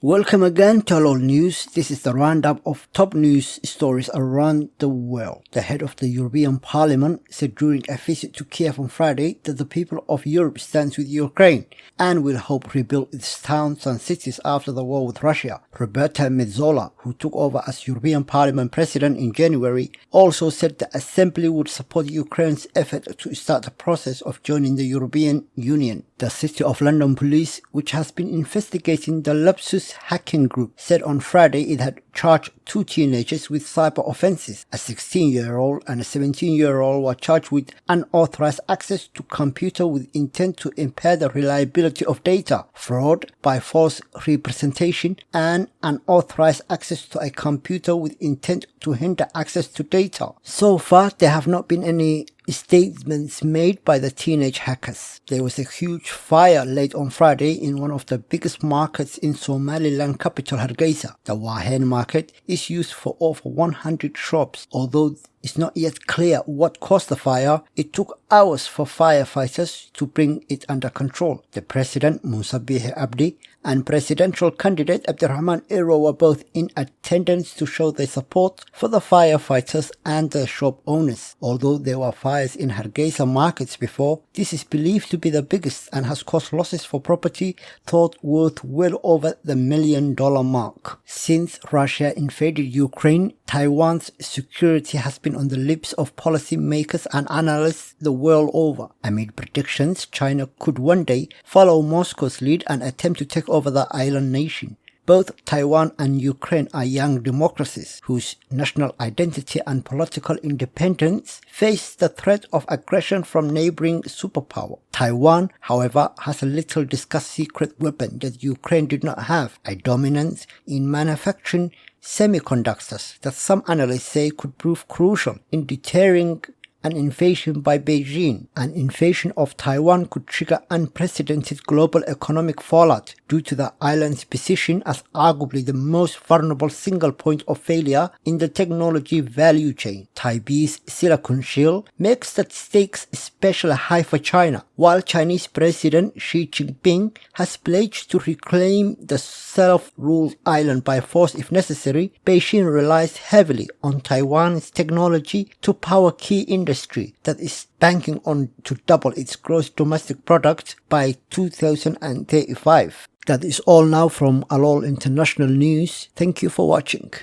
Welcome again to Alol News. This is the roundup of top news stories around the world. The head of the European Parliament said during a visit to Kiev on Friday that the people of Europe stands with Ukraine and will help rebuild its towns and cities after the war with Russia. Roberta Metsola, who took over as European Parliament President in January, also said the Assembly would support Ukraine's effort to start the process of joining the European Union. The City of London Police, which has been investigating the Lapsus hacking group, said on Friday it had charged two teenagers with cyber offences. A 16-year-old and a 17-year-old were charged with unauthorized access to computer with intent to impair the reliability of data, fraud by false representation, and unauthorized access to a computer with intent to hinder access to data. So far, there have not been any statements made by the teenage hackers. There was a huge fire late on Friday in one of the biggest markets in Somaliland capital Hargeisa. The Wahen market is used for over 100 shops. Although it's not yet clear what caused the fire, it took hours for firefighters to bring it under control. The President, Musa Bihi Abdi, and presidential candidate Abdurrahman Ero were both in attendance to show their support for the firefighters and the shop owners. Although there were fires in Hargeisa markets before, this is believed to be the biggest and has caused losses for property thought worth well over the $1 million mark. Since Russia invaded Ukraine, Taiwan's security has been on the lips of policymakers and analysts the world over. Amid predictions, China could one day follow Moscow's lead and attempt to take over the island nation. Both Taiwan and Ukraine are young democracies whose national identity and political independence face the threat of aggression from neighboring superpower. Taiwan, however, has a little discussed secret weapon that Ukraine did not have, a dominance in manufacturing semiconductors that some analysts say could prove crucial in deterring an invasion by Beijing. An invasion of Taiwan could trigger unprecedented global economic fallout due to the island's position as arguably the most vulnerable single point of failure in the technology value chain. Taipei's Silicon Shield makes the stakes especially high for China. While Chinese President Xi Jinping has pledged to reclaim the self-ruled island by force if necessary, Beijing relies heavily on Taiwan's technology to power key industries that is banking on to double its gross domestic product by 2035. That is all now from Alol International News. Thank you for watching.